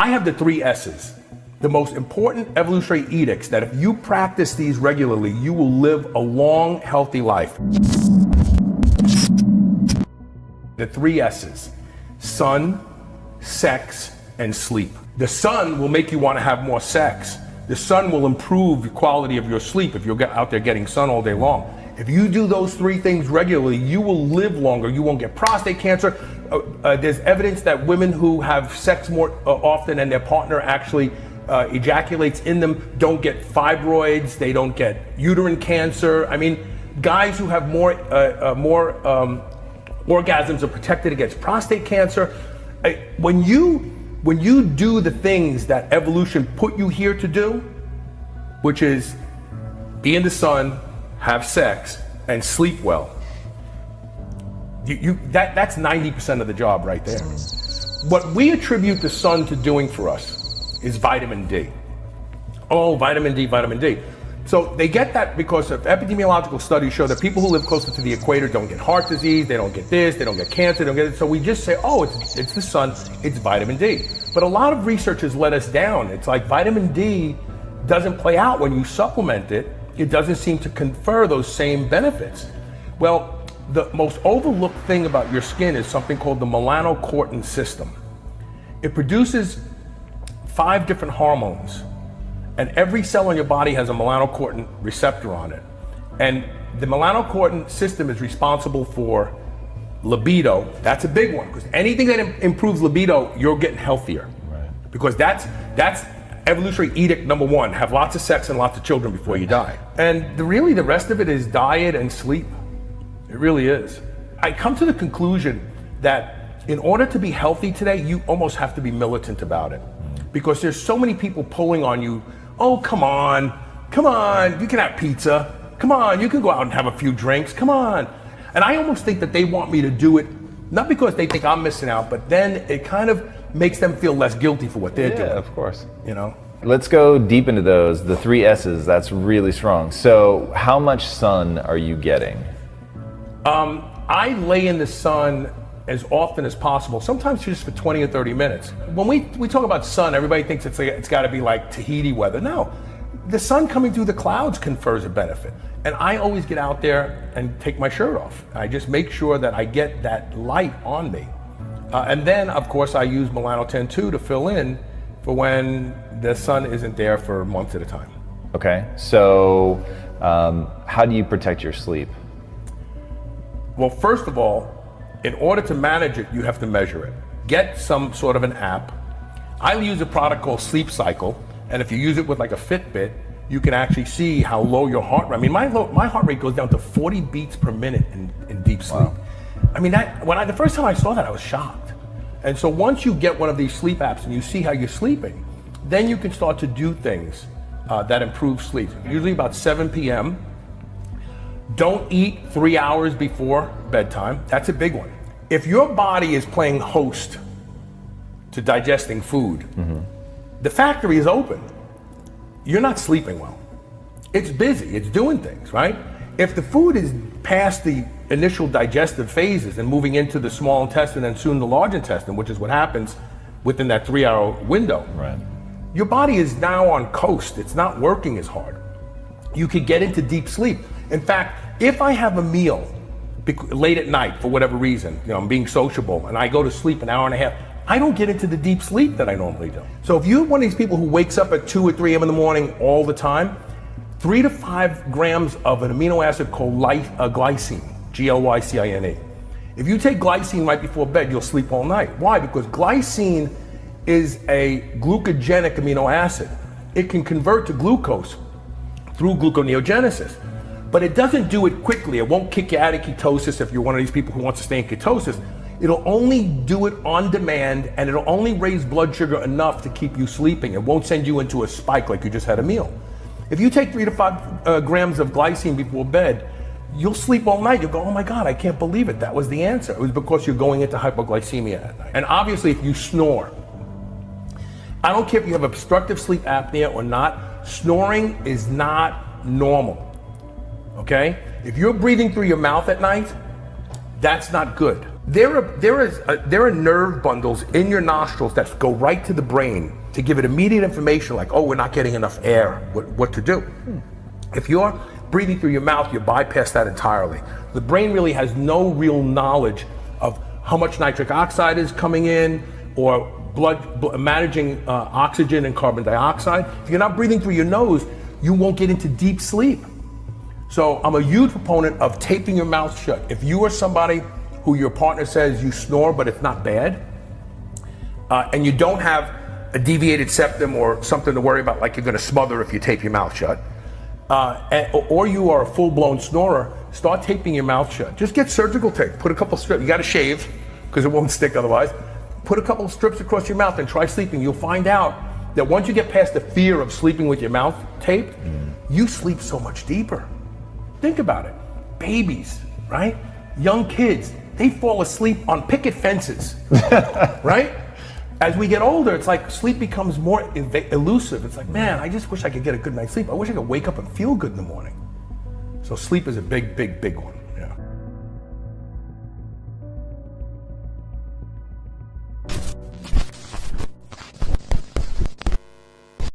I have the 3 S's, the most important evolutionary edicts that if you practice these regularly, you will live a long, healthy life. The 3 S's, sun, sex, and sleep. The sun will make you want to have more sex. The sun will improve the quality of your sleep if you're out there getting sun all day long. If you do those 3 things regularly, you will live longer. You won't get prostate cancer. There's evidence that women who have sex more often and their partner actually ejaculates in them don't get fibroids, they don't get uterine cancer. I mean, guys who have more orgasms are protected against prostate cancer. When you do the things that evolution put you here to do, which is be in the sun, have sex, and sleep well, that's 90% of the job right there. What we attribute the sun to doing for us is vitamin D. Oh, vitamin D, vitamin D. So they get that because of epidemiological studies show that people who live closer to the equator don't get heart disease, they don't get this, they don't get cancer, they don't get it. So we just say, oh, it's the sun, it's vitamin D. But a lot of research has let us down. It's like vitamin D doesn't play out when you supplement it. It doesn't seem to confer those same benefits. Well, the most overlooked thing about your skin is something called the melanocortin system. It produces 5 different hormones, and every cell in your body has a melanocortin receptor on it. And the melanocortin system is responsible for libido. That's a big one, because anything that improves libido, you're getting healthier. Right. Because that's evolutionary edict number 1, have lots of sex and lots of children before you die. And really the rest of it is diet and sleep. It really is. I come to the conclusion that in order to be healthy today, you almost have to be militant about it. Because there's so many people pulling on you. Oh, come on, you can have pizza. Come on, you can go out and have a few drinks, come on. And I almost think that they want me to do it, not because they think I'm missing out, but then it kind of makes them feel less guilty for what they're doing. Yeah, of course. You know? Let's go deep into those, the 3 S's, that's really strong. So how much sun are you getting? I lay in the sun as often as possible, sometimes just for 20 or 30 minutes. When we talk about sun, everybody thinks it's got to be like Tahiti weather. No, the sun coming through the clouds confers a benefit. And I always get out there and take my shirt off. I just make sure that I get that light on me. And then, of course, I use Melanotan 2 to fill in for when the sun isn't there for months at a time. Okay, so how do you protect your sleep? Well, first of all, in order to manage it, you have to measure it. Get some sort of an app. I use a product called Sleep Cycle, and if you use it with like a Fitbit, you can actually see how low your heart rate. I mean, my heart rate goes down to 40 beats per minute in deep sleep. Wow. I mean, the first time I saw that, I was shocked. And so once you get one of these sleep apps and you see how you're sleeping, then you can start to do things that improve sleep. Usually about 7 p.m. Don't eat 3 hours before bedtime. That's a big one. If your body is playing host to digesting food, the factory is open. You're not sleeping well. It's busy, it's doing things, right? If the food is past the initial digestive phases and moving into the small intestine and soon the large intestine, which is what happens within that 3-hour window, right, your body is now on coast. It's not working as hard. You could get into deep sleep. In fact, if I have a meal late at night for whatever reason, I'm being sociable, and I go to sleep an hour and a half, I don't get into the deep sleep that I normally do. So if you're one of these people who wakes up at 2 or 3 a.m. in the morning all the time, 3 to 5 grams of an amino acid called glycine, Glycine. If you take glycine right before bed, you'll sleep all night. Why? Because glycine is a glucogenic amino acid. It can convert to glucose through gluconeogenesis, but it doesn't do it quickly. It won't kick you out of ketosis if you're one of these people who wants to stay in ketosis. It'll only do it on demand, and it'll only raise blood sugar enough to keep you sleeping. It won't send you into a spike like you just had a meal. If you take 3 to 5 grams of glycine before bed, you'll sleep all night. You'll go, oh my God, I can't believe it. That was the answer. It was because you're going into hypoglycemia at night. And obviously, if you snore, I don't care if you have obstructive sleep apnea or not, snoring is not normal, okay? If you're breathing through your mouth at night, that's not good. there are nerve bundles in your nostrils that go right to the brain to give it immediate information like, oh, we're not getting enough air, what to do. If you're breathing through your mouth, you bypass that entirely. The brain really has no real knowledge of how much nitric oxide is coming in or managing oxygen and carbon dioxide. If you're not breathing through your nose, you won't get into deep sleep. So I'm a huge proponent of taping your mouth shut. If you are somebody who your partner says you snore but it's not bad, and you don't have a deviated septum or something to worry about like you're going to smother if you tape your mouth shut, or you are a full-blown snorer, start taping your mouth shut. Just get surgical tape. Put a couple strips. You got to shave because it won't stick otherwise. Put a couple of strips across your mouth and try sleeping. You'll find out that once you get past the fear of sleeping with your mouth taped, you sleep so much deeper. Think about it. Babies, right? Young kids, they fall asleep on picket fences, right? As we get older, it's like sleep becomes more elusive. It's like, man, I just wish I could get a good night's sleep. I wish I could wake up and feel good in the morning. So sleep is a big, big, big one.